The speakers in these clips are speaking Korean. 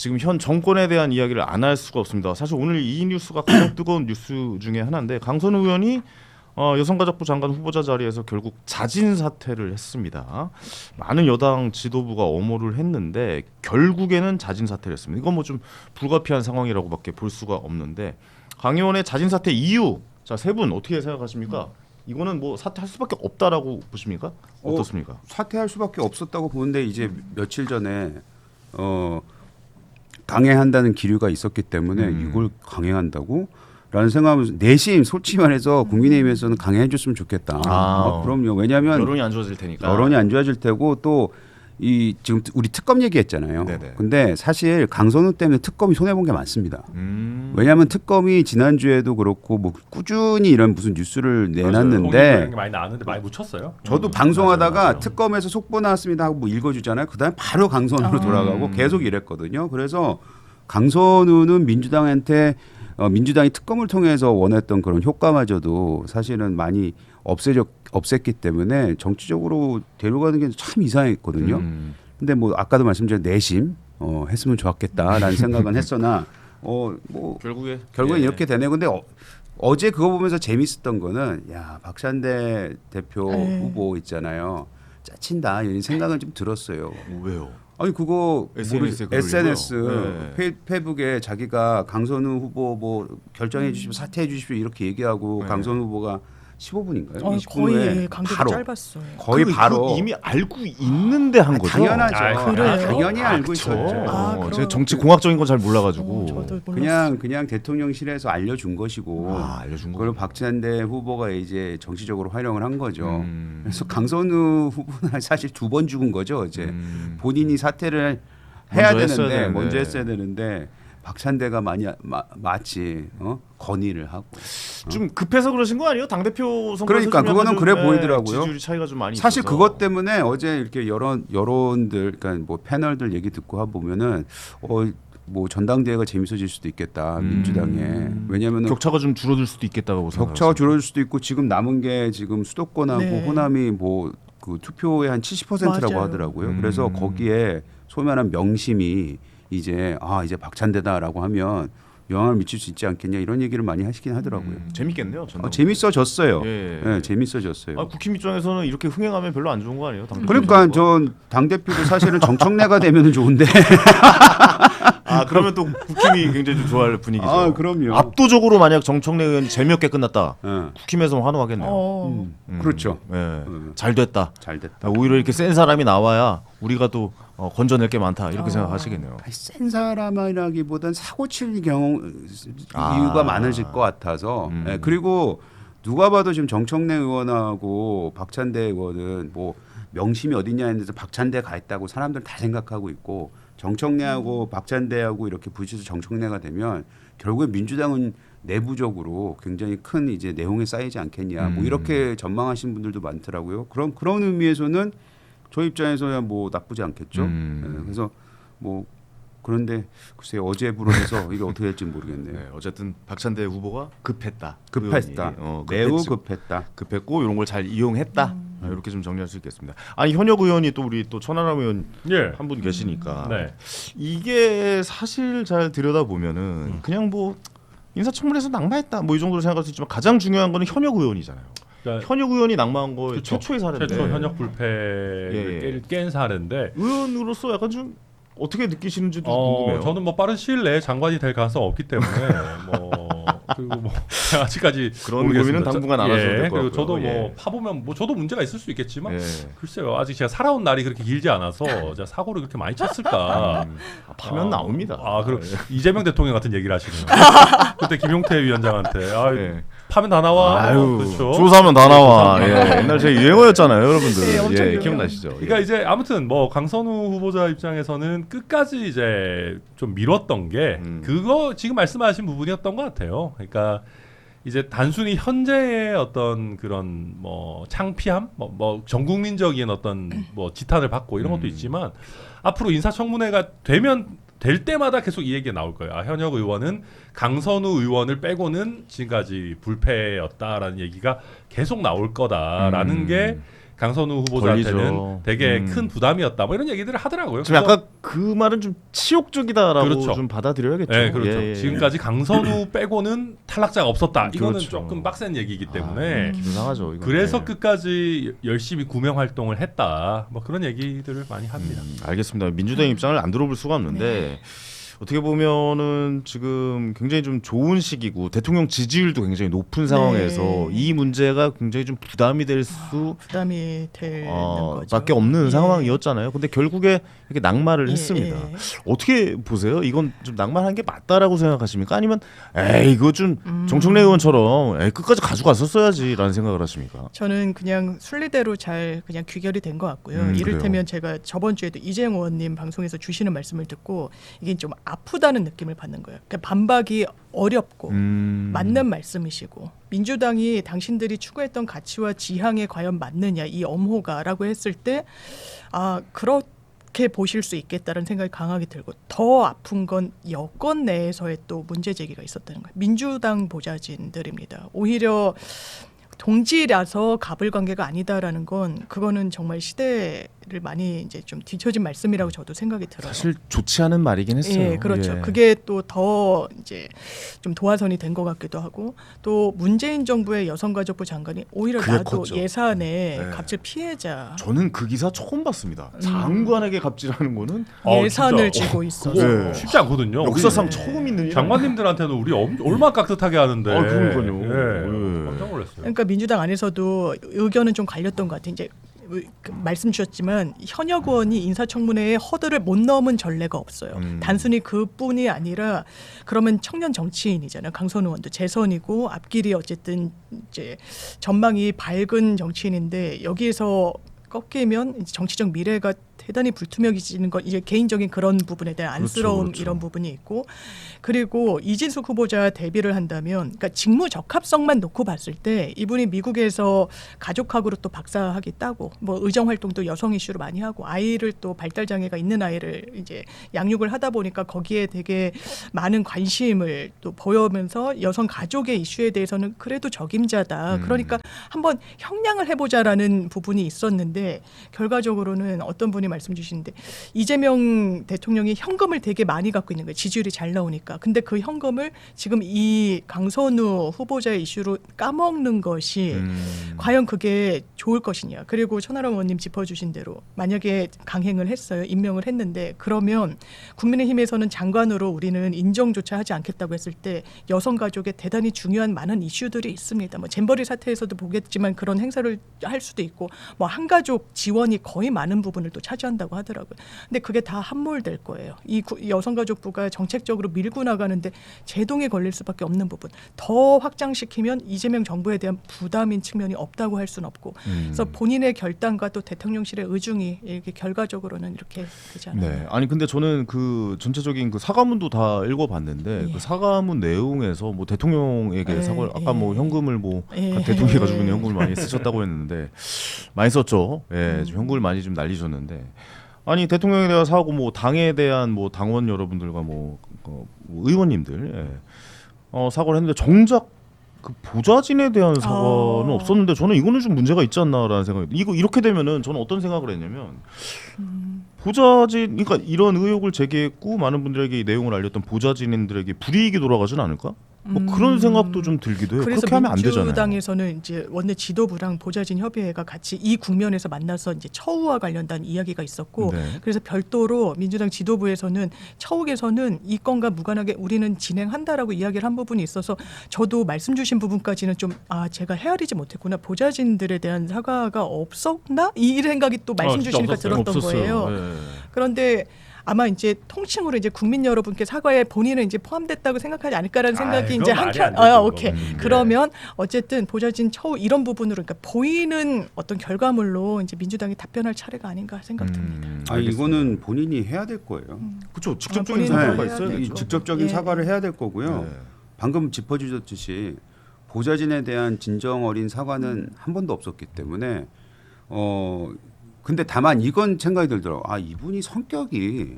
지금 현 정권에 대한 이야기를 안 할 수가 없습니다. 사실 오늘 이 뉴스가 가장 뜨거운 뉴스 중에 하나인데 강선우 의원이 여성가족부 장관 후보자 자리에서 결국 자진 사퇴를 했습니다. 많은 여당 지도부가 엄호를 했는데 결국에는 자진 사퇴를 했습니다. 이건 뭐 좀 불가피한 상황이라고밖에 볼 수가 없는데 강 의원의 자진 사퇴 이유, 자, 세 분 어떻게 생각하십니까? 이거는 뭐 사퇴할 수밖에 없다라고 보십니까? 어떻습니까? 사퇴할 수밖에 없었다고 보는데 이제 며칠 전에 강행한다는 기류가 있었기 때문에 이걸 강행한다고? 라는 생각하면서 내심 솔직히 말해서 국민의힘에서는 강행해 줬으면 좋겠다. 그럼요. 왜냐하면 여론이 안 좋아질 테니까. 여론이 안 좋아질 테고 또 이 지금 우리 특검 얘기했잖아요. 네네. 근데 사실 강선우 때문에 특검이 손해 본 게 많습니다. 왜냐하면 특검이 지난주에도 그렇고 뭐 꾸준히 이런 무슨 뉴스를 내놨는데 많이 나왔는데 많이 묻혔어요. 저도 방송하다가 맞아요. 특검에서 속보 나왔습니다 하고 뭐 읽어주잖아요. 그다음에 바로 강선우로 돌아가고 계속 이랬거든요. 그래서 강선우는 민주당한테 민주당이 특검을 통해서 원했던 그런 효과마저도 사실은 많이 없앴기 때문에 정치적으로 데려가는 게 참 이상했거든요. 근데 뭐 아까도 말씀드린 내심 했으면 좋았겠다라는 생각은 했으나 뭐 결국에 결국엔 이렇게 되네요. 근데 어제 그거 보면서 재밌었던 거는 야 박찬대 대표 후보 있잖아요. 짜친다 이런 생각은 좀 들었어요. 왜요? 아니 그거 SNS에 글을 SNS 네. 페이북에 자기가 강선우 후보 뭐 결정해 주십시오 사퇴해 주십시오 이렇게 얘기하고 네. 강선우 후보가 15분인가요? 20분에 거의 간격이 바로 짧았어요. 거의 바로 이미 알고 있는데 한 거죠. 당연하죠. 그래요? 당연히 알고 그쵸. 있었죠. 제가 정치 공학적인 건 잘 몰라가지고. 저도 몰랐어요. 그냥 대통령실에서 알려준 것이고 알려준 거. 그걸 박찬대 후보가 이제 정치적으로 활용을 한 거죠. 그래서 강선우 후보는 사실 2번 죽은 거죠 어제. 본인이 사퇴를 해야 되는데 먼저 했어야 되는데 박찬대가 마치 건의를 하고 좀 급해서 그러신 거 아니에요? 당 대표 선거. 그러니까 그거는 그래 보이더라고요. 지지율 차이가 좀 많이. 사실 있어서. 그것 때문에 어제 이렇게 여론들 그러니까 뭐 패널들 얘기 듣고 보면은 뭐 전당대회가 재밌어질 수도 있겠다 민주당에. 왜냐하면 격차가 좀 줄어들 수도 있겠다고 생각해요. 격차가 줄어들 수도 있고 지금 남은 게 지금 수도권하고 네. 호남이 뭐 그 투표의 한 70%라고 맞아요. 하더라고요. 그래서 거기에 소위 말하는 명심이 이제 박찬대다라고 하면 영향을 미칠 수 있지 않겠냐 이런 얘기를 많이 하시긴 하더라고요. 재밌겠네요. 재밌어졌어요. 예. 재밌어졌어요. 국힘 입장에서는 이렇게 흥행하면 별로 안 좋은 거 아니에요? 그러니까 전 당대표도 사실은 정청래가 되면 좋은데. 그러면 또 국힘이 굉장히 좀 좋아할 분위기죠. 그럼요. 압도적으로 만약 정청래 의원이 재미없게 끝났다. 네. 국힘에서 환호하겠네요. 그렇죠. 예. 잘 됐다. 잘 됐다. 오히려 이렇게 센 사람이 나와야 우리가 또 건져낼 게 많다 이렇게 생각하시겠네요. 센 사람이라기보단 사고 칠 이유가 많아질 것 같아서. 그리고 누가 봐도 지금 정청래 의원하고 박찬대 의원은 뭐 명심이 어딨냐 했는데 박찬대 가 있다고 사람들 다 생각하고 있고 정청래하고 박찬대하고 이렇게 부딪혀서 정청래가 되면 결국에 민주당은 내부적으로 굉장히 큰 이제 내용에 쌓이지 않겠냐 뭐 이렇게 전망하시는 분들도 많더라고요. 그런 의미에서는 저 입장에서야 뭐 나쁘지 않겠죠. 그래서 뭐 그런데 글쎄 어제 불어서 이게 어떻게 될지 모르겠네요. 네, 어쨌든 박찬대 후보가 급했다. 매우 급했다. 급했고 이런 걸 잘 이용했다. 이렇게 좀 정리할 수 있겠습니다. 아니 현역 의원이 또 우리 또 천하람 의원 한 분 계시니까 이게 사실 잘 들여다 보면은 그냥 뭐 인사청문회에서 낙마했다 뭐 이 정도로 생각할 수 있지만 가장 중요한 거는 현역 의원이잖아요. 그러니까 현역 의원이 낙마한 거 최초의 사례인데 최초 현역 불패를 깬 사례인데 의원으로서 약간 좀 어떻게 느끼시는지도 궁금해요. 저는 뭐 빠른 시일 내에 장관이 될 가능성이 없기 때문에 그리고 뭐 아직까지 그런 고민은 당분간 안 하셔도 될 것 같고요. 그리고 저도 뭐 파보면 뭐 저도 문제가 있을 수 있겠지만 글쎄요 아직 제가 살아온 날이 그렇게 길지 않아서 제가 사고를 그렇게 많이 쳤을까 파면 나옵니다. 그럼 이재명 대통령 같은 얘기를 하시네요. 그때 김용태 위원장한테 파면 다 나와. 그렇죠. 조사하면 다 나와. 옛날 제 유행어였잖아요, 여러분들. 기억나시죠? 그러니까 이제 아무튼 뭐 강선우 후보자 입장에서는 끝까지 이제 좀 미뤘던 게 그거 지금 말씀하신 부분이었던 것 같아요. 그러니까 이제 단순히 현재의 어떤 그런 뭐 창피함, 뭐 전국민적인 어떤 뭐 지탄을 받고 이런 것도 있지만 앞으로 인사청문회가 될 때마다 계속 이 얘기가 나올 거예요. 현역 의원은 강선우 의원을 빼고는 지금까지 불패였다라는 얘기가 계속 나올 거다라는 게 강선우 후보자한테는 걸리죠. 되게 큰 부담이었다. 뭐 이런 얘기들을 하더라고요. 좀 약간 그 말은 좀 치욕적이다라고 그렇죠. 좀 받아들여야겠죠. 네, 그렇죠. 예, 예. 지금까지 강선우 빼고는 탈락자가 없었다. 이거는 그렇죠. 조금 빡센 얘기이기 때문에 기분상하죠. 이건. 그래서 네. 끝까지 열심히 구명 활동을 했다. 뭐 그런 얘기들을 많이 합니다. 알겠습니다. 민주당 입장을 안 들어볼 수가 없는데 어떻게 보면은 지금 굉장히 좀 좋은 시기고 대통령 지지율도 굉장히 높은 상황에서 이 문제가 굉장히 좀 부담이 될 수 부담이 되는 거죠. 밖에 없는 예. 상황이었잖아요. 근데 결국에 이렇게 낙마를 했습니다. 예. 어떻게 보세요? 이건 좀 낙마한 게 맞다라고 생각하십니까? 아니면 에이 이거 좀 정청래 의원처럼 에이, 끝까지 가져갔었어야지라는 생각을 하십니까? 저는 그냥 순리대로 잘 그냥 귀결이 된 것 같고요. 이를테면 제가 저번 주에도 이재용 의원님 방송에서 주시는 말씀을 듣고 이게 좀 아프다는 느낌을 받는 거예요. 그러니까 반박이 어렵고 맞는 말씀이시고 민주당이 당신들이 추구했던 가치와 지향에 과연 맞느냐 이 엄호가라고 했을 때 그렇게 보실 수 있겠다는 생각이 강하게 들고 더 아픈 건 여권 내에서의 또 문제 제기가 있었다는 거예요. 민주당 보좌진들입니다. 오히려 동지라서 갑을 관계가 아니다라는 건 그거는 정말 시대를 많이 이제 좀 뒤처진 말씀이라고 저도 생각이 들어요. 사실 좋지 않은 말이긴 했어요. 예, 그렇죠. 예. 그게 또 더 이제 좀 도화선이 된 것 같기도 하고 또 문재인 정부의 여성가족부 장관이 오히려 그게 나도 컸죠. 예산에 네. 갑질 피해자 저는 그 기사 처음 봤습니다. 장관에게 갑질하는 거는 예산을 진짜. 지고 있어서 네. 쉽지 않거든요. 역사상 우리 처음 있는 일. 장관님들한테는 우리 얼마나 깍듯하게 하는데. 그러니까요. 예. 예. 깜짝 놀랐어요. 그러니까 민주당 안에서도 의견은 좀 갈렸던 것 같아요. 이제 말씀 주셨지만 현역 의원이 인사청문회에 허들을 못 넘은 전례가 없어요. 단순히 그뿐이 아니라 그러면 청년 정치인이잖아요. 강선우 의원도 재선이고 앞길이 어쨌든 이제 전망이 밝은 정치인인데 여기에서 꺾이면 이제 정치적 미래가 대단히 불투명해지는 건 이제 개인적인 그런 부분에 대한 안쓰러움 그렇죠. 이런 부분이 있고 그리고 이진숙 후보자 대비를 한다면 그러니까 직무 적합성만 놓고 봤을 때 이분이 미국에서 가족학으로 또 박사학위 따고 뭐 의정 활동도 여성 이슈로 많이 하고 아이를 또 발달 장애가 있는 아이를 이제 양육을 하다 보니까 거기에 되게 많은 관심을 또 보여면서 여성 가족의 이슈에 대해서는 그래도 적임자다. 그러니까 한번 형량을 해보자라는 부분이 있었는데 결과적으로는 어떤 분이 말씀 주시는데 이재명 대통령이 현금을 되게 많이 갖고 있는 거예요. 지지율이 잘 나오니까. 근데 그 현금을 지금 이 강선우 후보자의 이슈로 까먹는 것이 과연 그게 좋을 것이냐. 그리고 천하람 의원님 짚어주신 대로 만약에 강행을 했어요. 임명을 했는데 그러면 국민의힘에서는 장관으로 우리는 인정조차 하지 않겠다고 했을 때 여성가족에 대단히 중요한 많은 이슈들이 있습니다. 뭐 잼버리 사태에서도 보겠지만 그런 행사를 할 수도 있고 뭐 한가족 지원이 거의 많은 부분을 또 차지한다고 하더라고요. 근데 그게 다 함몰될 거예요. 이 여성가족부가 정책적으로 밀고 나가는데 제동에 걸릴 수밖에 없는 부분. 더 확장시키면 이재명 정부에 대한 부담인 측면이 없다고 할 수는 없고. 그래서 본인의 결단과 또 대통령실의 의중이 이렇게 결과적으로는 이렇게 되지 않아요. 네. 아니 근데 저는 그 전체적인 그 사과문도 다 읽어봤는데 예. 그 사과문 내용에서 뭐 대통령에게 예, 사과를 아까 예. 뭐 현금을 뭐 예. 대통령이 가지고 있는 현금을 많이 쓰셨다고 했는데 많이 썼죠. 예, 좀 현금을 많이 좀 날리셨는데 아니 대통령에 대한 사고 뭐 당에 대한 뭐 당원 여러분들과 뭐 의원님들 사과를 했는데 정작 그 보좌진에 대한 사과는 없었는데 저는 이거는 좀 문제가 있지 않나라는 생각이 이렇게 되면은 저는 어떤 생각을 했냐면 보좌진 그러니까 이런 의혹을 제기했고 많은 분들에게 이 내용을 알렸던 보좌진들에게 불이익이 돌아가진 않을까? 뭐 그런 생각도 좀 들기도 해요. 그래서 그렇게 하면 안 되잖아요. 민주당에서는 이제 원내 지도부랑 보좌진 협의회가 같이 이 국면에서 만나서 이제 처우와 관련된 이야기가 있었고, 네. 그래서 별도로 민주당 지도부에서는 처우 개선은 이 건과 무관하게 우리는 진행한다라고 이야기를 한 부분이 있어서 저도 말씀 주신 부분까지는 좀 제가 헤아리지 못했구나. 보좌진들에 대한 사과가 없었나? 이 생각이 또 말씀 진짜 주시니까 없었어요. 들었던 없었어요. 거예요. 네. 그런데 아마 이제 통칭으로 이제 국민 여러분께 사과에 본인은 이제 포함됐다고 생각하지 않을까라는 생각이 이제 그건 말이 안 한편 되죠, 오케이. 그거는. 그러면 어쨌든 보좌진 처우 이런 부분으로 그러니까 보이는 어떤 결과물로 이제 민주당이 답변할 차례가 아닌가 생각됩니다. 이거는 본인이 해야 될 거예요. 그렇죠. 직접적인 본인은 사과가 해야 있어야 되죠. 되죠. 직접적인 예. 사과를 해야 될 거고요. 네. 방금 짚어주셨듯이 보좌진에 대한 진정 어린 사과는 한 번도 없었기 때문에 근데 다만 이건 생각이 들더라고. 이분이 성격이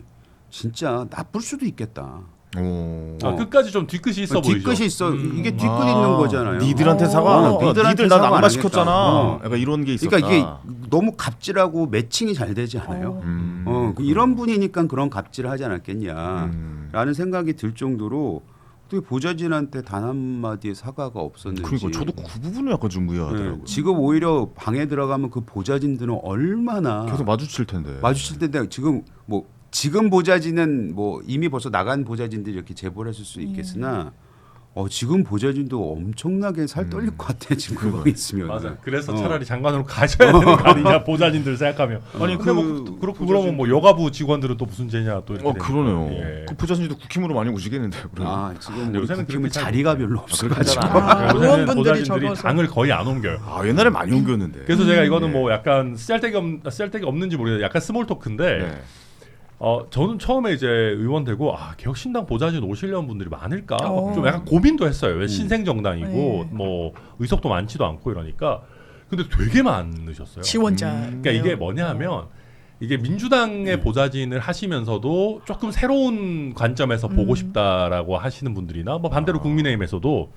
진짜 나쁠 수도 있겠다. 끝까지 좀 뒤끝이 있어 보이죠. 뒤끝이 있어. 이게 뒤끝 있는 거잖아요. 니들한테 사과 안 했다. 니들한테 니들 나 사과 안 낙마 시켰잖아. 하겠다. 약간 이런 게 있었다. 그러니까 이게 너무 갑질하고 매칭이 잘 되지 않아요? 이런 분이니까 그런 갑질을 하지 않았겠냐라는 생각이 들 정도로 어떻게 보좌진한테 단 한마디의 사과가 없었는지. 그러니까 저도 그 부분은 약간 좀 의아하더라고요. 지금 오히려 방에 들어가면 그 보좌진들은 얼마나 계속 마주칠 텐데. 마주칠 텐데 지금 보좌진은 뭐 이미 벌써 나간 보좌진들이 이렇게 제보를 했을 수 있겠으나 지금 보좌진도 엄청나게 살 떨릴 것 같아 지금 그거 있으면. 맞아. 그래서 차라리 장관으로 가셔야 되는 거 아니냐 보좌진들 생각하면. 아니 근데 그러면 뭐 여가부 직원들은 또 무슨 죄냐 또 이렇게. 그러네요. 예. 그 보좌진도 국힘으로 많이 오시겠는데요. 지금 요새는 국힘은 그렇게 자리가 별로 없어가지고. 의원분들이 보좌진들이 적어서. 당을 거의 안 옮겨요. 옛날에 많이 옮겼는데. 그래서 제가 이거는 예. 뭐 약간 쓰잘데기 없는지 모르겠어요. 약간 스몰 토크인데. 네. 저는 처음에 이제 의원 되고 개혁신당 보좌진 오시려는 분들이 많을까 좀 약간 고민도 했어요. 왜 신생 정당이고 네. 뭐 의석도 많지도 않고 이러니까 근데 되게 많으셨어요. 지원자. 그러니까 이게 뭐냐하면 이게 민주당의 보좌진을 하시면서도 조금 새로운 관점에서 보고 싶다라고 하시는 분들이나 뭐 반대로 국민의힘에서도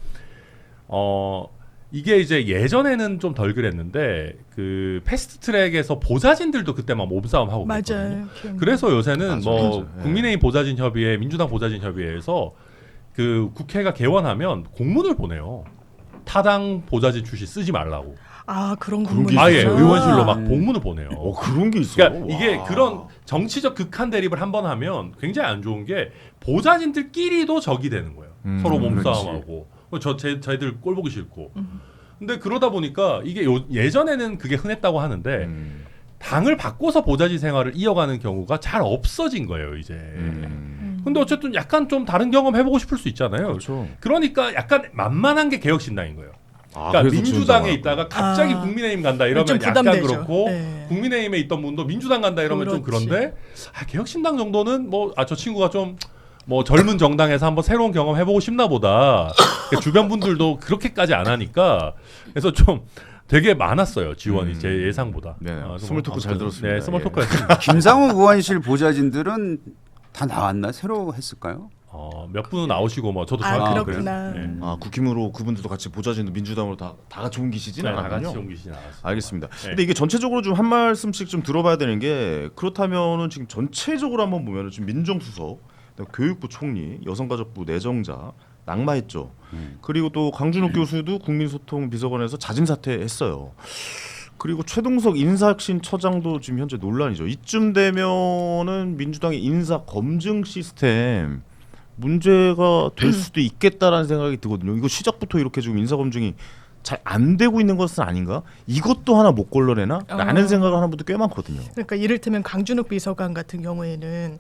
이게 이제 예전에는 좀 덜 그랬는데 그 패스트트랙에서 보좌진들도 그때 막 몸싸움 하고 그랬거든요. 맞아요. 기억나요. 그래서 요새는 맞아요. 예. 국민의힘 보좌진 협의회, 민주당 보좌진 협의회에서 그 국회가 개원하면 공문을 보내요. 타당 보좌진 출신 쓰지 말라고. 그런 그런 게 공문이 아예 있어요? 의원실로 막 공문을 보내요. 그런 게 있어. 그러니까 이게 그런 정치적 극한 대립을 한번 하면 굉장히 안 좋은 게 보좌진들끼리도 적이 되는 거예요. 서로 몸싸움하고. 저희들 꼴 보기 싫고. 근데 그러다 보니까 이게 예전에는 그게 흔했다고 하는데 당을 바꿔서 보좌진 생활을 이어가는 경우가 잘 없어진 거예요, 이제. 근데 어쨌든 약간 좀 다른 경험 해보고 싶을 수 있잖아요. 그렇죠. 그러니까 약간 만만한 게 개혁신당인 거예요. 그러니까 그래서 민주당에 지원자가 있다가 갑자기 국민의힘 간다 이러면 좀 약간 부담되죠. 그렇고 네. 국민의힘에 있던 분도 민주당 간다 이러면 좀 그렇지. 그런데 개혁신당 정도는 저 친구가 좀 젊은 정당에서 한번 새로운 경험 해보고 싶나 보다. 그러니까 주변 분들도 그렇게까지 안 하니까 그래서 좀 되게 많았어요 지원이 제 예상보다. 네. 스몰 토크 잘 들었습니다. 네, 스몰 예. 토크였습니다. 김상호 의원실 보좌진들은 다 나왔나? 새로 했을까요? 몇 분은 나오시고 저도 정확히 그렇구나. 그래요. 네. 국힘으로 그분들도 같이 보좌진도 민주당으로 다 같이 옮기시지는 네, 다 같이 않았군요. 옮기시진 않았어요. 알겠습니다. 네. 근데 이게 전체적으로 좀 한 말씀씩 좀 들어봐야 되는 게 그렇다면은 지금 전체적으로 한번 보면은 지금 민정수석, 교육부 총리, 여성가족부 내정자 낙마했죠. 그리고 또 강준욱 교수도 국민소통 비서관에서 자진 사퇴했어요. 그리고 최동석 인사혁신 처장도 지금 현재 논란이죠. 이쯤 되면은 민주당의 인사 검증 시스템 문제가 될 수도 있겠다라는 생각이 들거든요. 이거 시작부터 이렇게 지금 인사 검증이 잘 안 되고 있는 것은 아닌가? 이것도 하나 못 걸러내나? 라는 생각을 하는 분도 꽤 많거든요. 그러니까 이를테면 강준욱 비서관 같은 경우에는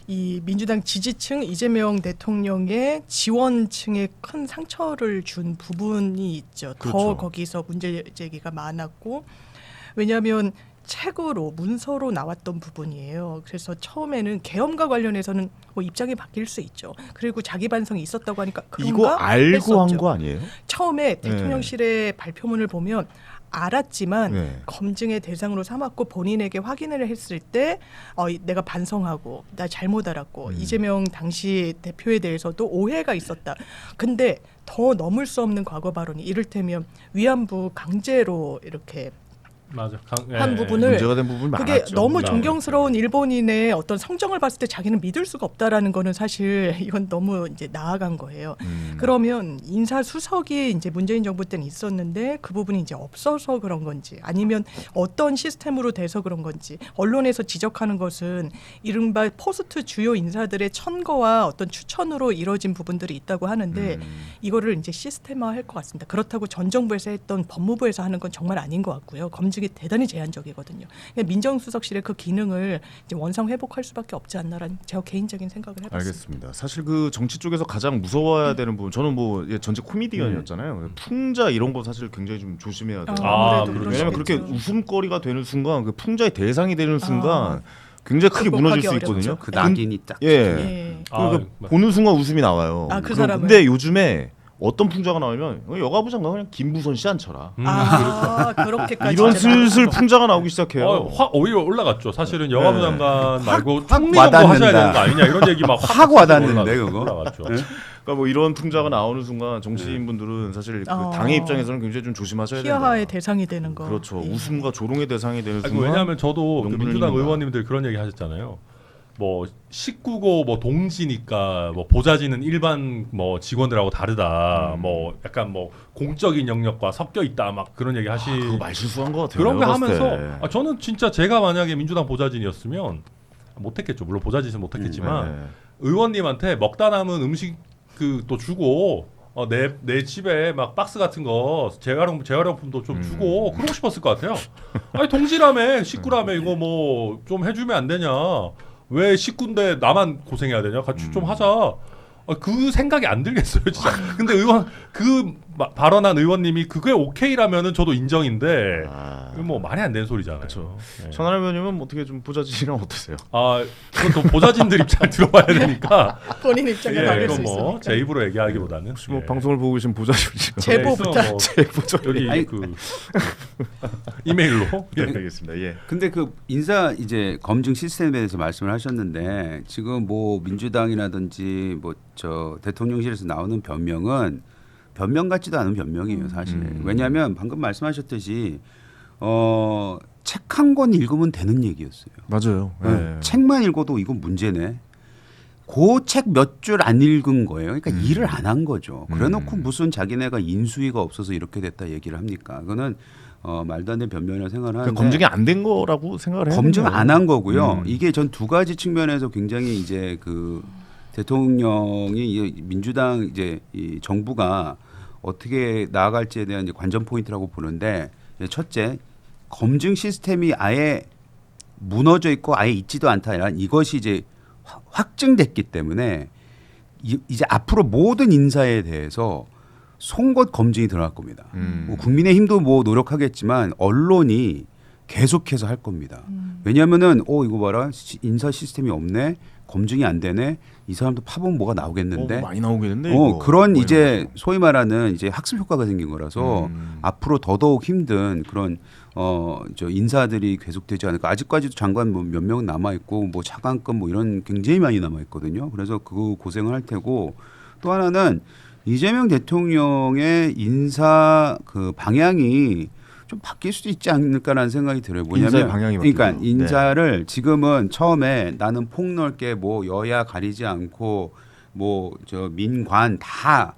이 민주당 지지층 이재명 대통령의 지원층에 큰 상처를 준 부분이 있죠. 그렇죠. 더 거기서 문제 제기가 많았고 왜냐하면 책으로 문서로 나왔던 부분이에요. 그래서 처음에는 계엄과 관련해서는 뭐 입장이 바뀔 수 있죠. 그리고 자기 반성이 있었다고 하니까 그런가 이거 알고 했었죠. 한 거 아니에요? 처음에 대통령실의 발표문을 보면 알았지만 네. 검증의 대상으로 삼았고 본인에게 확인을 했을 때 내가 반성하고 나 잘못 알았고 이재명 당시 대표에 대해서도 오해가 있었다. 근데 더 넘을 수 없는 과거 발언이 이를테면 위안부 강제로 이렇게 맞아. 한 부분을 문제가 된 부분이 그게 많았죠. 너무 존경스러운 일본인의 어떤 성정을 봤을 때 자기는 믿을 수가 없다라는 거는 사실 이건 너무 이제 나아간 거예요. 그러면 인사수석이 이제 문재인 정부 때는 있었는데 그 부분이 이제 없어서 그런 건지 아니면 어떤 시스템으로 돼서 그런 건지 언론에서 지적하는 것은 이른바 포스트 주요 인사들의 천거와 어떤 추천으로 이루어진 부분들이 있다고 하는데 이거를 이제 시스템화할 것 같습니다. 그렇다고 전 정부에서 했던 법무부에서 하는 건 정말 아닌 것 같고요. 검증이 대단히 제한적이거든요. 민정수석실의 그 기능을 이제 원상 회복할 수밖에 없지 않나라는 제 개인적인 생각을 해봤습니다. 알겠습니다. 사실 그 정치 쪽에서 가장 무서워야 되는 부분, 저는 뭐 전직 코미디언이었잖아요. 풍자 이런 거 사실 굉장히 좀 조심해야 돼요. 아무래도 그렇죠. 왜냐하면 그렇게 그러시겠죠. 웃음거리가 되는 순간, 그 풍자의 대상이 되는 순간 굉장히 크게 무너질 수 극복하기 있거든요. 어렵죠. 그 낙인이 딱. 예. 예. 그러니까 보는 순간 웃음이 나와요. 그 사람은. 근데 요즘에 어떤 풍자가 나오면 여가부 장관 그냥 김부선 씨 앉혀라. 그렇게까지 이런 이제 슬슬 풍자가 나오기 시작해요. 확 오히려 올라갔죠. 사실은 여가부 네. 장관 말고 확 총리 정도 와닿는다. 하셔야 되는 거 아니냐 이런 얘기 확 와닿는데, 그거? 올라갔죠. 그러니까 뭐 이런 풍자가 나오는 순간 정치인분들은 사실 그 당의 입장에서는 굉장히 좀 조심하셔야 된다. 희화의 대상이 되는 거. 그렇죠. 예. 웃음과 조롱의 대상이 되는 아니, 순간. 왜냐하면 저도 그 명분을 민주당 잃는다. 의원님들 그런 얘기 하셨잖아요. 뭐 식구고 뭐 동지니까 뭐 보좌진은 일반 뭐 직원들하고 다르다. 뭐 약간 뭐 공적인 영역과 섞여 있다. 막 그런 얘기 하시. 그거 말실수한 것 같아요. 그런 거 내가 봤을 하면서 때. 저는 진짜 제가 만약에 민주당 보좌진이었으면 못했겠죠. 물론 보좌진은 못했겠지만 네. 의원님한테 먹다 남은 음식 그 또 주고 내 집에 막 박스 같은 거 재활용품도 좀 주고 그러고 싶었을 것 같아요. 아니 동지라며 식구라며 이거 뭐 좀 해주면 안 되냐? 왜 식구인데 나만 고생해야 되냐? 같이 좀 하자. 그 생각이 안 들겠어요, 진짜. 근데 발언한 의원님이 그게 오케이라면은 저도 인정인데 뭐 말이 안 되는 소리잖아요. 그렇죠. 네. 천하람 의원님은 뭐 어떻게 좀 보좌진이랑 어떠세요? 그건 또 보좌진들 입장 들어봐야 되니까. 본인 입장에 다를 이거 수 뭐 있으니까. 제 입으로 얘기하기보다는 혹시 뭐 방송을 보고 계신 보좌진이시고 제보부터. 뭐 제보죠. 여기 아니, 그 이메일로. 네, 알겠습니다. 예. 근데 그 인사 이제 검증 시스템에 대해서 말씀을 하셨는데 지금 뭐 민주당이라든지 뭐 저 대통령실에서 나오는 변명은 변명 같지도 않은 변명이에요, 사실. 왜냐하면 방금 말씀하셨듯이 책 한 권 읽으면 되는 얘기였어요. 맞아요. 예. 책만 읽어도 이건 문제네. 그 책 몇 줄 안 읽은 거예요. 그러니까 일을 안 한 거죠. 그래놓고 무슨 자기네가 인수위가 없어서 이렇게 됐다 얘기를 합니까? 그거는 말도 안 되는 변명이라고 생각을 하는데 그러니까 검증이 안 된 거라고 생각을 해요. 검증 안 한 거고요. 이게 전 두 가지 측면에서 굉장히 이제 그 대통령이 이 민주당 이제 이 정부가 어떻게 나아갈지에 대한 이제 관전 포인트라고 보는데 첫째 검증 시스템이 아예 무너져 있고 아예 있지도 않다. 이것이 이제 확증됐기 때문에 이제 앞으로 모든 인사에 대해서 송곳 검증이 들어갈 겁니다. 뭐 국민의힘도 뭐 노력하겠지만 언론이 계속해서 할 겁니다. 왜냐하면은 이거 봐라 인사 시스템이 없네, 검증이 안 되네, 이 사람도 파보면 뭐가 나오겠는데. 많이 나오겠는데. 이거. 그런 거의 이제 뭐. 소위 말하는 이제 학습 효과가 생긴 거라서 앞으로 더더욱 힘든 그런 저 인사들이 계속되지 않을까. 아직까지도 장관 뭐 몇 명 남아 있고 뭐 차관급 뭐 이런 굉장히 많이 남아 있거든요. 그래서 그 고생을 할 테고 또 하나는 이재명 대통령의 인사 그 방향이 좀 바뀔 수도 있지 않을까라는 생각이 들어요. 인사의 뭐냐면 방향이 그러니까 바뀌고. 인사를 지금은 처음에 나는 폭넓게 뭐 여야 가리지 않고 뭐 저 민관 다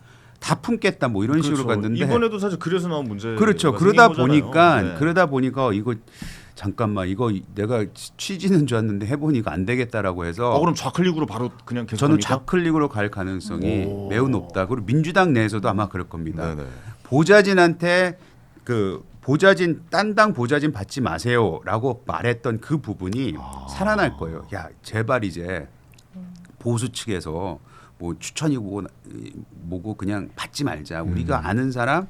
품겠다 뭐 이런 식으로 그렇죠. 갔는데 이번에도 사실 그래서 나온 문제. 그렇죠. 그러다 보니까 이거 잠깐만 이거 내가 취지는 좋았는데 해보니까 안 되겠다라고 해서 그럼 좌클릭으로 바로 그냥 계속. 저는 합니까? 좌클릭으로 갈 가능성이 오. 매우 높다. 그리고 민주당 내에서도 아마 그럴 겁니다. 네네. 보좌진한테 딴 당 보좌진 받지 마세요라고 말했던 그 부분이 살아날 거예요. 야 제발 이제 보수 측에서 뭐 추천이고 뭐고 그냥 받지 말자. 우리가 아는 사람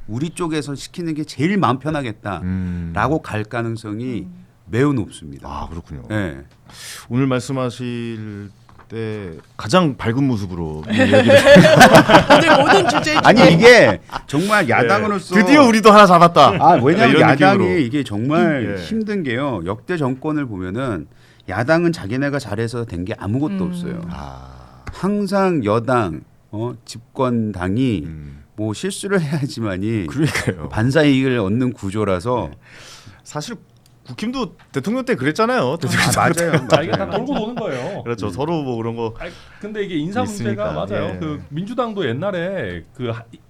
우리 쪽에서 시키는 게 제일 마음 편하겠다라고 갈 가능성이 매우 높습니다. 그렇군요. 네. 오늘 말씀하실 때 가장 밝은 모습으로 얘기를. 오늘 모든 주제 중에 아니 이게 정말 야당으로서 드디어 우리도 하나 잡았다. 왜냐하면 이런 야당이 느낌으로. 이게 정말 예. 힘든 게요. 역대 정권을 보면은 야당은 자기네가 잘해서 된 게 아무것도 없어요. 항상 여당 집권당이 뭐 실수를 해야지만이 그러니까요. 반사 이익을 얻는 구조라서 사실 국힘도 대통령 때 그랬잖아요. 맞아요. 이게 다 돌고 도는 거예요. 그렇죠. 서로 뭐 그런 거. 근데 이게 인사 문제가 있으니까, 맞아요. 예. 그 민주당도 옛날에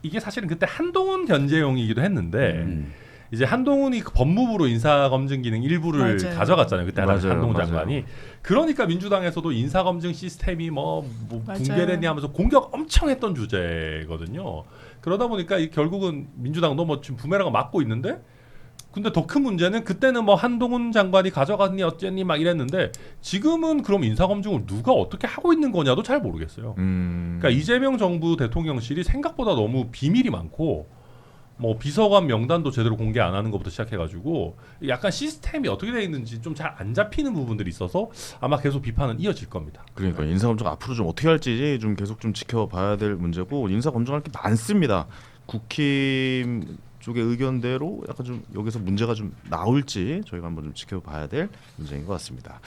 이게 사실은 그때 한동훈 견제용이기도 했는데 이제 한동훈이 그 법무부로 인사검증 기능 일부를 맞아요. 가져갔잖아요. 그때 맞아요. 한동훈 맞아요. 장관이. 그러니까 민주당에서도 인사검증 시스템이 뭐 맞아요. 붕괴됐냐 하면서 공격 엄청 했던 주제거든요. 그러다 보니까 결국은 민주당도 뭐 지금 부메랑을 맞고 있는데 근데 더 큰 문제는 그때는 뭐 한동훈 장관이 가져갔니 어쨌니 막 이랬는데 지금은 그럼 인사검증을 누가 어떻게 하고 있는 거냐도 잘 모르겠어요. 그러니까 이재명 정부 대통령실이 생각보다 너무 비밀이 많고 뭐 비서관 명단도 제대로 공개 안 하는 것부터 시작해가지고 약간 시스템이 어떻게 되어 있는지 좀 잘 안 잡히는 부분들이 있어서 아마 계속 비판은 이어질 겁니다. 그러니까 인사검증 앞으로 좀 어떻게 할지 좀 계속 좀 지켜봐야 될 문제고 인사검증할 게 많습니다. 국힘 쪽의 의견대로 약간 좀 여기서 문제가 좀 나올지 저희가 한번 좀 지켜봐야 될 문제인 것 같습니다.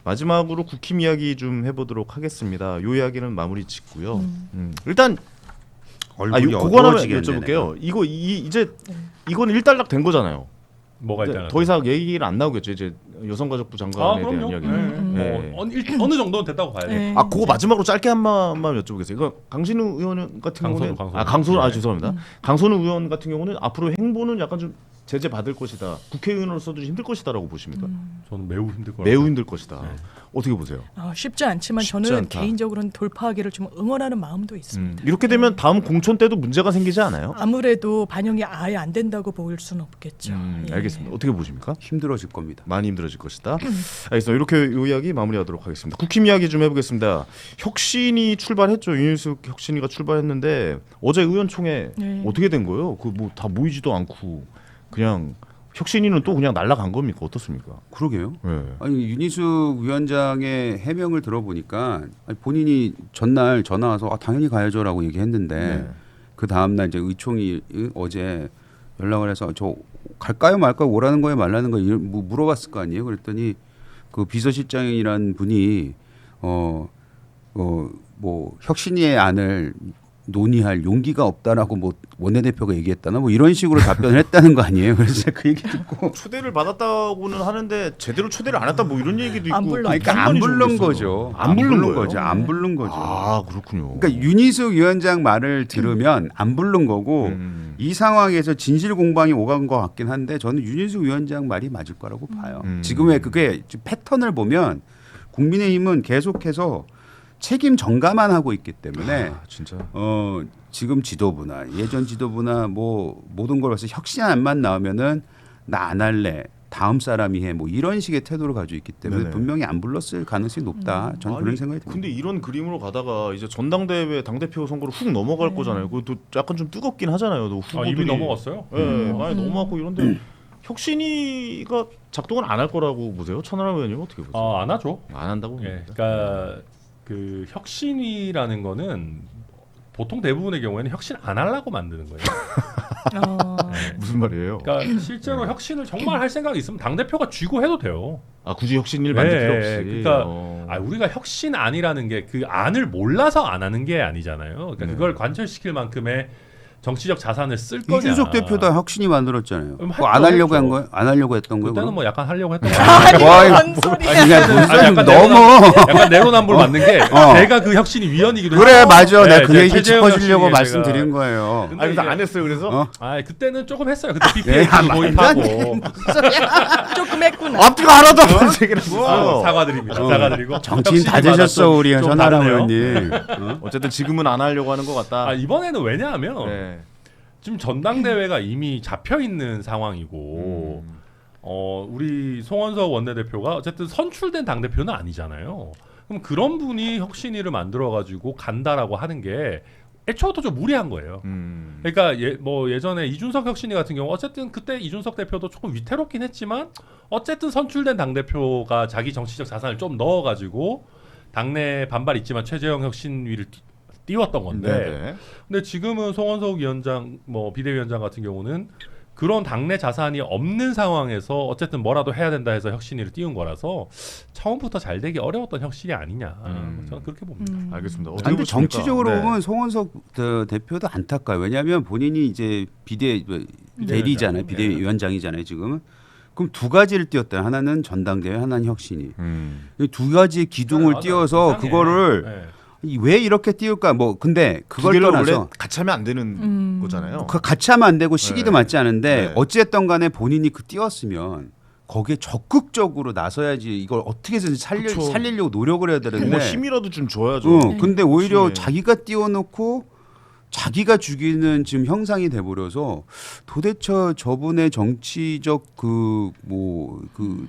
마지막으로 국힘 이야기 좀 해보도록 하겠습니다. 요 이야기는 마무리 짓고요. 일단 얼굴이 그거 하나만 어두워지겠네, 여쭤볼게요. 이거 이제 이건 일단락 된 거잖아요. 뭐가 일단 더 이상 얘기를 안 나오겠죠. 이제 여성가족부 장관에 대한 그럼요. 이야기는. 네. 어느 정도는 됐다고 봐야 돼. 네. 그거 마지막으로 짧게 한 마디만 여쭤보겠어요. 이거 강신우 의원 같은 경우는 강선우. 강선우 죄송합니다. 강선우 의원 같은 경우는 앞으로 행보는 약간 좀 제재 받을 것이다. 국회의원으로서도 힘들 것이다라고 보십니까? 저는 매우 힘들 거라고. 매우 힘들 것이다. 네. 어떻게 보세요? 쉽지 않지만 쉽지 저는 않다. 개인적으로는 돌파하기를 좀 응원하는 마음도 있습니다. 이렇게 되면 다음 공천 때도 문제가 생기지 않아요? 아무래도 반영이 아예 안 된다고 볼 수는 없겠죠. 예. 알겠습니다. 어떻게 보십니까? 힘들어질 겁니다. 많이 힘들어질 것이다. 알겠습니다. 이렇게 이 이야기 마무리하도록 하겠습니다. 국힘 이야기 좀 해보겠습니다. 혁신이 출발했죠. 윤일숙 혁신이가 출발했는데 어제 의원총회 네. 어떻게 된 거예요? 그 뭐 다 모이지도 않고 그냥 혁신이는 또 그냥 날아간 겁니까? 어떻습니까? 그러게요. 네. 아니 윤희숙 위원장의 해명을 들어보니까 본인이 전날 전화 와서 당연히 가야죠라고 얘기했는데 네. 그 다음 날 이제 의총이 어제 연락을 해서 저 갈까요 말까요 오라는 거예요 말라는 거예요 물어봤을 거 아니에요. 그랬더니 그 비서실장이라는 분이 뭐 혁신위의 안을 논의할 용기가 없다라고 뭐 원내대표가 얘기했다나 뭐 이런 식으로 답변을 했다는 거 아니에요. 그래서 그 얘기 듣고 초대를 받았다고는 하는데 제대로 초대를 안 했다 뭐 이런 얘기도 있고. 안 불러. 그러니까 안 부른 거죠. 안 부른 거예요? 거죠. 안 부른 거죠. 아 그렇군요. 그러니까 윤희숙 위원장 말을 들으면 안 부른 거고 이 상황에서 진실 공방이 오간 것 같긴 한데 저는 윤희숙 위원장 말이 맞을 거라고 봐요. 지금의 그게 패턴을 보면 국민의힘은 계속해서 책임 전가만 하고 있기 때문에 진짜. 지금 지도부나 예전 지도부나 뭐 모든 걸 봐서 혁신안만 나오면은 나 안 할래. 다음 사람이 해. 뭐 이런 식의 태도를 가지고 있기 때문에 네네. 분명히 안 불렀을 가능성이 높다. 저는 그런 생각이 듭니다. 근데 이런 그림으로 가다가 이제 전당대회 당대표 선거로 훅 넘어갈 거잖아요. 그것도 약간 좀 뜨겁긴 하잖아요. 또 후보들이. 이미 넘어갔어요? 예, 많이 넘어갔고 이런데 혁신이가 작동을 안 할 거라고 보세요? 천하람 의원님 어떻게 보세요? 안 하죠. 안 한다고 예, 봅니다. 그러니까 그 혁신이라는 거는 보통 대부분의 경우에는 혁신 안 하려고 만드는 거예요. 무슨 말이에요? 그러니까 실제로 혁신을 정말 할 생각이 있으면 당 대표가 쥐고 해도 돼요. 굳이 혁신일 만들 필요 없이. 그러니까 우리가 혁신 안이라는 게 그 안을 몰라서 안 하는 게 아니잖아요. 그러니까 그걸 관철시킬 만큼의 정치적 자산을 쓸 거냐. 이준석 대표도 혁신이 만들었잖아요. 그럼 그거 안 했죠, 하려고 한 했죠. 거예요? 안 하려고 했던 거예요? 그때는 그럼? 뭐 약간 하려고 했던 뭔 소리야? 아니 그냥 뭔 소리 약간 너무 약간 내로남불 맞는 게 제가 그 혁신이 위원이기도 그래 해요. 맞아. 네, 내가 그 얘기 최재형 짚어주려고 혁신이 말씀드린 거예요. 근데 그래서 이제- 안 했어요. 그래서 그때는 조금 했어요. 그때 BPA 야, 도입하고 조금 했구나. 앞뒤가 하나도 안 되는 얘기를 했어. 사과드립니다. 사과드리고 정치인 혁신이 다 되셨어 받았던 우리 좀 전하람 다르네요. 의원님. 어쨌든 지금은 안 하려고 하는 것 같다. 이번에는 왜냐하면 네. 지금 전당대회가 이미 잡혀 있는 상황이고 우리 송원석 원내대표가 어쨌든 선출된 당 대표는 아니잖아요. 그럼 그런 분이 혁신위를 만들어 가지고 간다라고 하는 게 애초부터 좀 무리한 거예요. 그러니까 예전에 이준석 혁신위 같은 경우 어쨌든 그때 이준석 대표도 조금 위태롭긴 했지만 어쨌든 선출된 당 대표가 자기 정치적 자산을 좀 넣어 가지고 당내 반발 있지만 최재형 혁신위를 띄웠던 건데, 네네. 근데 지금은 송원석 위원장, 비대위원장 같은 경우는 그런 당내 자산이 없는 상황에서 어쨌든 뭐라도 해야 된다 해서 혁신위를 띄운 거라서 처음부터 잘 되기 어려웠던 혁신이 아니냐, 저는 그렇게 봅니다. 알겠습니다. 어떻게 근데 보십니까? 정치적으로 네. 보면 송원석 대표도 안타까워요. 왜냐하면 본인이 이제 대리잖아요. 비대위원장이잖아요. 지금은. 그럼 두 가지를 띄웠다. 하나는 전당대회, 하나는 혁신이. 이 두 가지의 기둥을 맞아요. 띄워서 이상해. 그거를 네. 왜 이렇게 띄울까? 근데 두 그걸 개를 원래 떠나서 같이 하면 안 되는 거잖아요. 그 같이 하면 안 되고 시기도 네. 맞지 않은데 네. 어찌됐든 간에 본인이 띄웠으면 거기에 적극적으로 나서야지 이걸 어떻게 해서 그쵸. 살리려고 노력을 해야 되는데 뭐 힘이라도 좀 줘야죠. 근데 오히려 그치. 자기가 띄워놓고 자기가 죽이는 지금 형상이 돼버려서 도대체 저분의 정치적 그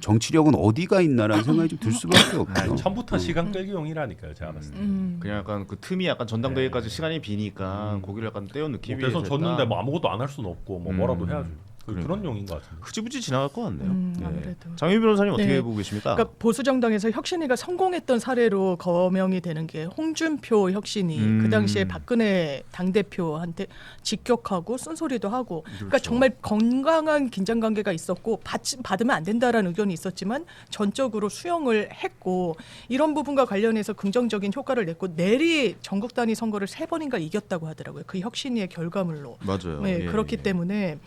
정치력은 어디가 있나라는 생각이 좀 들 수밖에 없죠. 처음부터 시간 끌기용이라니까요. 제가 봤을 때. 그냥 약간 그 틈이 약간 전당대회까지 시간이 비니까 고기를 약간 떼어 넣기 위해서 대선 졌는데 뭐 아무것도 안 할 수는 없고 뭐라도 해야죠. 그러니까. 그런 용인 것 같은데. 흐지부지 지나갈 것 같네요. 아무래도. 장윤 변호사님 어떻게 네. 보고 계십니까? 그러니까 보수 정당에서 혁신위가 성공했던 사례로 거명이 되는 게 홍준표 혁신이 그 당시에 박근혜 당대표한테 직격하고 쓴소리도 하고 그러니까 그렇죠. 정말 건강한 긴장 관계가 있었고 받으면 안 된다라는 의견이 있었지만 전적으로 수용을 했고 이런 부분과 관련해서 긍정적인 효과를 냈고 내리 전국 단위 선거를 3번인가 이겼다고 하더라고요. 그 혁신위의 결과물로. 맞아요. 네, 예, 그렇기 예. 때문에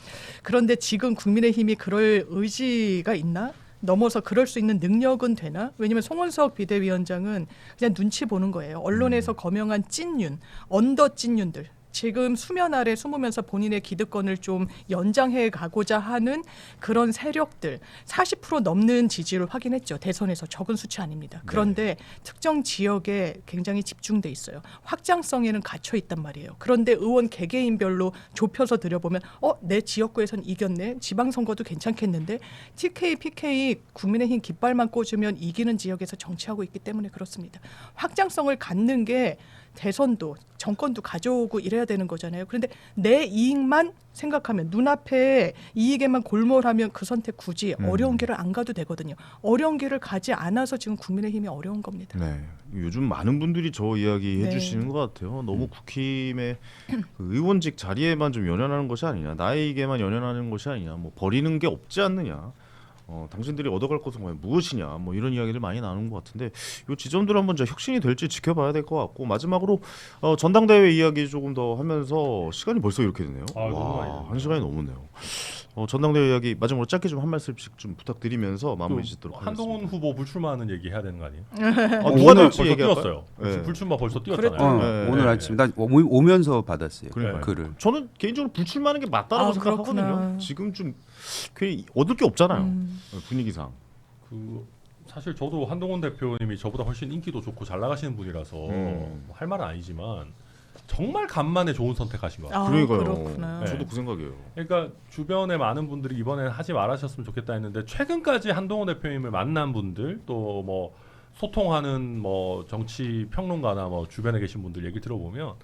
그런데 지금 국민의힘이 그럴 의지가 있나? 넘어서 그럴 수 있는 능력은 되나? 왜냐하면 송원석 비대위원장은 그냥 눈치 보는 거예요. 언론에서 거명한 찐윤, 언더 찐윤들. 지금 수면 아래 숨으면서 본인의 기득권을 좀 연장해 가고자 하는 그런 세력들 40% 넘는 지지를 확인했죠. 대선에서 적은 수치 아닙니다. 그런데 특정 지역에 굉장히 집중돼 있어요. 확장성에는 갇혀 있단 말이에요. 그런데 의원 개개인별로 좁혀서 들여보면 내 지역구에선 이겼네. 지방선거도 괜찮겠는데 TK, PK 국민의힘 깃발만 꽂으면 이기는 지역에서 정치하고 있기 때문에 그렇습니다. 확장성을 갖는 게 대선도 정권도 가져오고 이래야 되는 거잖아요. 그런데 내 이익만 생각하면 눈앞에 이익에만 골몰하면 그 선택 굳이 어려운 길을 안 가도 되거든요. 어려운 길을 가지 않아서 지금 국민의힘이 어려운 겁니다. 네, 요즘 많은 분들이 저 이야기 네. 해주시는 것 같아요. 너무 국힘의 그 의원직 자리에만 좀 연연하는 것이 아니냐, 나에게만 연연하는 것이 아니냐, 뭐 버리는 게 없지 않느냐. 당신들이 얻어갈 것은 과연 무엇이냐, 뭐 이런 이야기를 많이 나누는 것 같은데 이 지점들 한번 혁신이 될지 지켜봐야 될 것 같고 마지막으로 전당대회 이야기 조금 더 하면서 시간이 벌써 이렇게 되네요. 너무 많이 됐네요. 1시간이 넘었네요. 전당대회 이야기 마지막으로 짧게 좀 한 말씀씩 좀 부탁드리면서 마무리 짓도록 한동훈 하겠습니다. 후보 불출마하는 얘기 해야 되는 거 아니에요? 누가 오늘 될지 벌써 얘기할까요? 뛰었어요. 네. 불출마 벌써 뛰었잖아요. 네. 오늘 아침 나 오면서 받았어요. 그러니까요. 글을. 저는 개인적으로 불출마하는 게 맞다라고 생각하거든요. 그렇구나. 지금 좀 괜히 얻을 게 없잖아요. 분위기상. 그 사실 저도 한동훈 대표님이 저보다 훨씬 인기도 좋고 잘 나가시는 분이라서 할 말은 아니지만 정말 간만에 좋은 선택하신 것 같아요. 그러니까요. 그렇구나. 저도 그 생각이에요. 그러니까 주변에 많은 분들이 이번에는 하지 말으셨으면 좋겠다 했는데 최근까지 한동훈 대표님을 만난 분들 또 뭐 소통하는 뭐 정치 평론가나 뭐 주변에 계신 분들 얘기 들어보면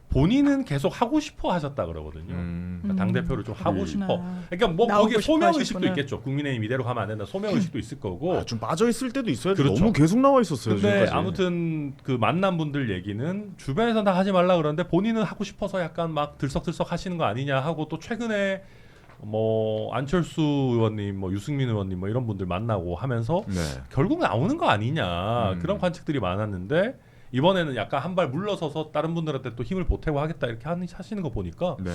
본인은 계속 하고 싶어 하셨다 그러거든요. 그러니까 당 대표를 좀 하고 싶어. 그러니까 뭐 나오고 거기에 싶어 소명 의식도 하셨구나. 있겠죠. 국민의힘 이대로 가면 안 된다. 소명 의식도 있을 거고. 좀 빠져 있을 때도 있어야지. 그렇죠. 너무 계속 나와 있었어요. 근데 지금까지. 아무튼 그 만난 분들 얘기는 주변에서 다 하지 말라 그러는데 본인은 하고 싶어서 약간 막 들썩들썩 하시는 거 아니냐 하고 또 최근에 뭐 안철수 의원님, 뭐 유승민 의원님 뭐 이런 분들 만나고 하면서 네. 결국 나오는 거 아니냐 그런 관측들이 많았는데 이번에는 약간 한 발 물러서서 다른 분들한테 또 힘을 보태고 하겠다 이렇게 하시는 거 보니까 네.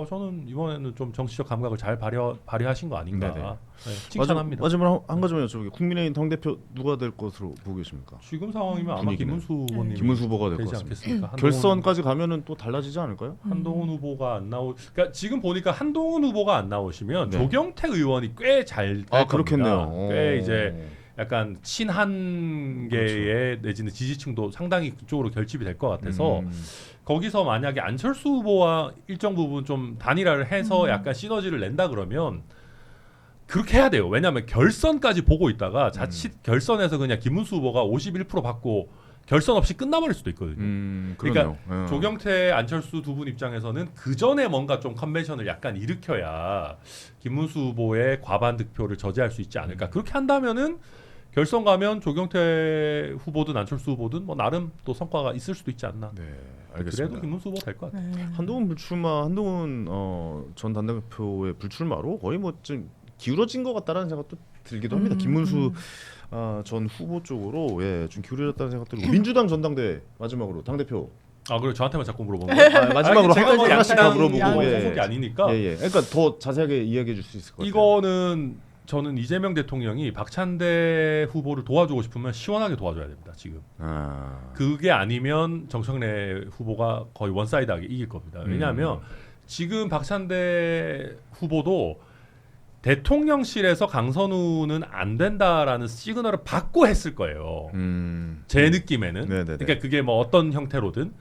저는 이번에는 좀 정치적 감각을 잘 발휘하신 거 아닌가. 네네. 네, 칭찬합니다. 마지막으로 한 가지만 여쭤볼게요. 국민의힘 당 대표 누가 될 것으로 보고 계십니까? 지금 상황이면 아마 분위기는. 김문수 후보님 김문수 후보가 될 것 되지 같습니다. 않겠습니까? 결선까지 가면은 또 달라지지 않을까요? 한동훈 후보가 안 나오. 그러니까 지금 보니까 한동훈 후보가 안 나오시면 네. 조경태 의원이 꽤 잘 될 그렇겠네요. 겁니다. 꽤 이제 약간 친한계의 내지는 지지층도 상당히 그쪽으로 결집이 될 것 같아서 거기서 만약에 안철수 후보와 일정 부분 좀 단일화를 해서 약간 시너지를 낸다 그러면 그렇게 해야 돼요. 왜냐하면 결선까지 보고 있다가 자칫 결선에서 그냥 김문수 후보가 51% 받고 결선 없이 끝나버릴 수도 있거든요. 그러네요. 그러니까 조경태, 안철수 두 분 입장에서는 그 전에 뭔가 좀 컨벤션을 약간 일으켜야 김문수 후보의 과반 득표를 저지할 수 있지 않을까. 그렇게 한다면은 결선 가면 조경태 후보든 안철수 후보든 뭐 나름 또 성과가 있을 수도 있지 않나. 네, 알겠습니다. 그래도 김문수 후보 될 것 같아요. 한동훈 전 당대표의 불출마로 거의 뭐 좀 기울어진 것 같다라는 생각도 들기도 합니다. 김문수 전 후보 쪽으로 좀 기울어졌다는 생각 들고 민주당 전당대회 마지막으로 당 대표. 그리고 저한테만 자꾸 물어보는 거예요. 마지막으로 제가 뭐 하나씩 다 물어보고. 소속이 아니니까. 그러니까 더 자세하게 이야기해 줄 수 있을 것 같아요. 이거는 저는 이재명 대통령이 박찬대 후보를 도와주고 싶으면 시원하게 도와줘야 됩니다. 지금. 그게 아니면 정청래 후보가 거의 원사이드하게 이길 겁니다. 왜냐하면 지금 박찬대 후보도 대통령실에서 강선우는 안 된다라는 시그널을 받고 했을 거예요. 제 느낌에는. 네네네. 그러니까 그게 뭐 어떤 형태로든.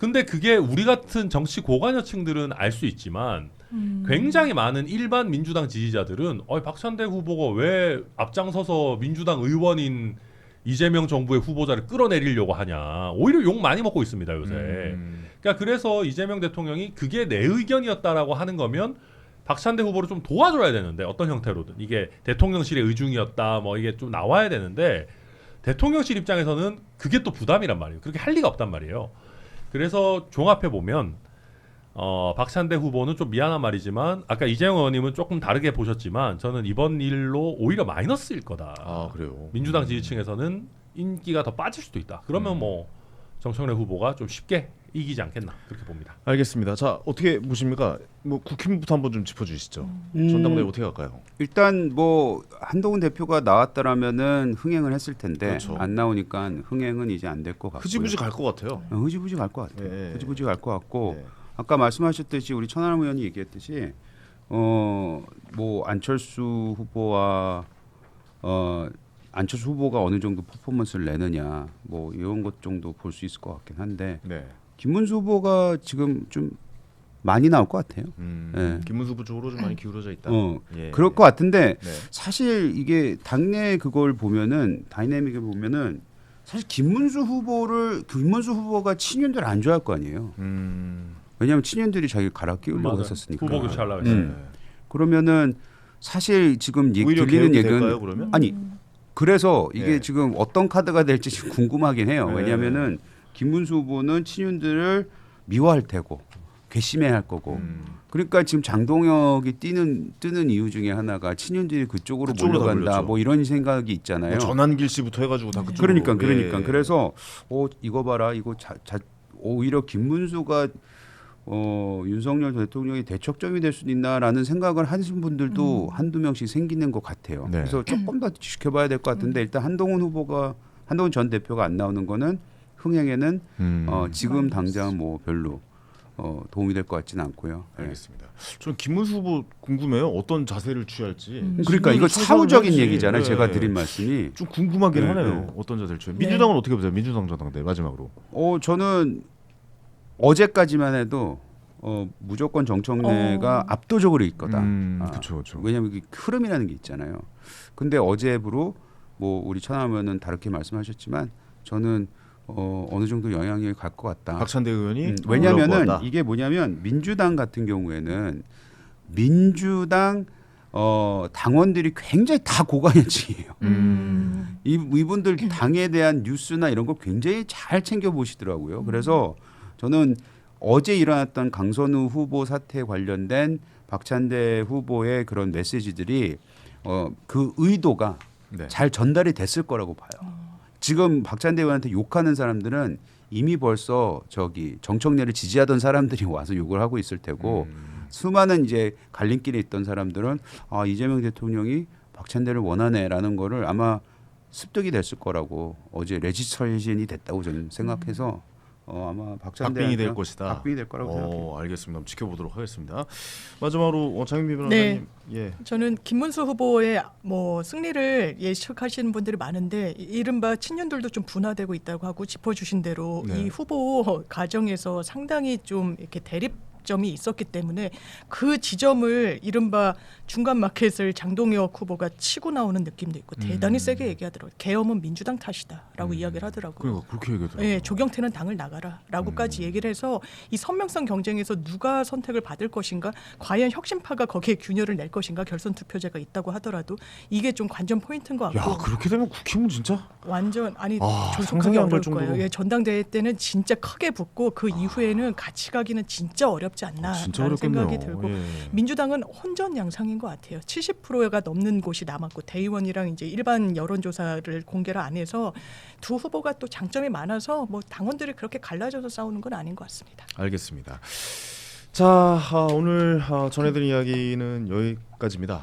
근데 그게 우리 같은 정치 고관여층들은 알 수 있지만 굉장히 많은 일반 민주당 지지자들은 박찬대 후보가 왜 앞장서서 민주당 의원인 이재명 정부의 후보자를 끌어내리려고 하냐. 오히려 욕 많이 먹고 있습니다 요새. 그러니까 그래서 이재명 대통령이 그게 내 의견이었다라고 하는 거면 박찬대 후보를 좀 도와줘야 되는데 어떤 형태로든 이게 대통령실의 의중이었다 뭐 이게 좀 나와야 되는데 대통령실 입장에서는 그게 또 부담이란 말이에요. 그렇게 할 리가 없단 말이에요. 그래서 종합해 보면 박찬대 후보는 좀 미안한 말이지만 아까 이재용 의원님은 조금 다르게 보셨지만 저는 이번 일로 오히려 마이너스일 거다. 아 그래요. 민주당 지지층에서는 인기가 더 빠질 수도 있다. 그러면 뭐 정청래 후보가 좀 쉽게 이기지 않겠나 그렇게 봅니다. 알겠습니다. 자 어떻게 보십니까? 뭐 국힘부터 한번 좀 짚어주시죠. 전당대회 어떻게 갈까요? 일단 뭐 한동훈 대표가 나왔다라면은 흥행을 했을 텐데 그렇죠. 안 나오니까 흥행은 이제 안 될 것 같고요. 흐지부지 갈 것 같아요. 흐지부지 갈 것 같아요. 네. 흐지부지 갈 것 같고 네. 아까 말씀하셨듯이 우리 천하람 의원이 얘기했듯이 뭐 안철수 후보와 안철수 후보가 어느 정도 퍼포먼스를 내느냐 뭐 이런 것 정도 볼 수 있을 것 같긴 한데 네. 김문수 후보가 지금 좀 많이 나올 것 같아요. 네. 김문수 후보 쪽으로 좀 많이 기울어져 있다. 예. 그럴 것 같은데 네. 사실 이게 당내 그걸 보면은 다이내믹을 보면은 사실 김문수 후보가 친윤들 안 좋아할 거 아니에요. 왜냐하면 친윤들이 자기를 갈아 끼우려고 맞아요. 했었으니까. 후보 교체하려고 했어요. 그러면은 사실 지금 오히려 들리는 개혁이 될까요, 얘기는 그러면? 아니 그래서 이게 네. 지금 어떤 카드가 될지 지금 궁금하긴 해요. 네. 왜냐하면은 김문수 후보는 친윤들을 미워할 테고 괘씸해할 거고. 그러니까 지금 장동혁이 뜨는 이유 중에 하나가 친윤들이 그쪽으로 그쪽으로 다 몰려간다. 몰렸죠. 뭐 이런 생각이 있잖아요. 뭐 전한길 씨부터 해가지고 다 그쪽으로. 그러니까 예. 그래서 이거 봐라 이거 오히려 김문수가 윤석열 대통령이 대척점이 될 수도 있나라는 생각을 하신 분들도 한두 명씩 생기는 것 같아요. 네. 그래서 조금 더 지켜봐야 될 것 같은데 일단 한동훈 전 대표가 안 나오는 거는 흥행에는 지금 당장 뭐 별로 도움이 될 것 같지는 않고요. 네. 알겠습니다. 저는 김문수 후보 궁금해요. 어떤 자세를 취할지. 그러니까 이거 지금 사후적인 청소를 얘기잖아요. 해야지. 제가 네. 드린 말씀이. 좀 궁금하긴 네, 하네요. 네. 어떤 자세를 취할. 민주당은 어떻게 보세요? 민주당 전당대 마지막으로. 저는 어제까지만 해도 무조건 정청래가 압도적으로 이길 거다. 그렇죠. 왜냐하면 이게 흐름이라는 게 있잖아요. 근데 어제부로 뭐 우리 천하면은 다르게 말씀하셨지만 저는 어느 정도 영향이 갈 것 같다. 박찬대 의원이 왜냐하면은 어려울 것 이게 뭐냐면 민주당 같은 경우에는 민주당 당원들이 굉장히 다 고관여층이에요. 이분들 당에 대한 뉴스나 이런 걸 굉장히 잘 챙겨 보시더라고요. 그래서 저는 어제 일어났던 강선우 후보 사태 관련된 박찬대 후보의 그런 메시지들이 그 의도가 네. 잘 전달이 됐을 거라고 봐요. 지금 박찬대 의원한테 욕하는 사람들은 이미 벌써 정청래를 지지하던 사람들이 와서 욕을 하고 있을 테고 수많은 이제 갈림길에 있던 사람들은 이재명 대통령이 박찬대를 원하네라는 거를 아마 습득이 됐을 거라고 어제 레지스트레이션이 됐다고 저는 생각해서 아마 박빙이 될 것이다. 박빙이 될 거라고 생각해요. 알겠습니다. 한번 지켜보도록 하겠습니다. 마지막으로 장윤비 네. 변호사님. 예. 저는 김문수 후보의 뭐 승리를 예측하시는 분들이 많은데 이른바 친윤들도 좀 분화되고 있다고 하고 짚어주신 대로 네. 이 후보 과정에서 상당히 좀 이렇게 대립점이 있었기 때문에 그 지점을 이른바 중간 마켓을 장동혁 후보가 치고 나오는 느낌도 있고 대단히 세게 얘기하더라고요. 계엄은 민주당 탓이다라고 이야기를 하더라고요. 그러니까 그렇게 얘기하더라고요. 네, 조경태는 당을 나가라라고까지 얘기를 해서 이 선명성 경쟁에서 누가 선택을 받을 것인가, 과연 혁신파가 거기에 균열을 낼 것인가, 결선 투표제가 있다고 하더라도 이게 좀 관전 포인트인 것 같고. 야 그렇게 되면 국힘은 진짜 완전 상상이 졸속하게 안 갈 어려울 정도로. 거예요. 예, 전당대회 때는 진짜 크게 붙고 그 이후에는 같이 가기는 진짜 어렵지 않나라는 진짜 어렵겠네요. 생각이 들고 예. 민주당은 혼전 양상인 것 같아요. 70%가 넘는 곳이 남았고 대의원이랑 이제 일반 여론조사를 공개를 안 해서 두 후보가 또 장점이 많아서 뭐 당원들이 그렇게 갈라져서 싸우는 건 아닌 것 같습니다. 알겠습니다. 자 오늘 전해드린 이야기는 여기까지입니다.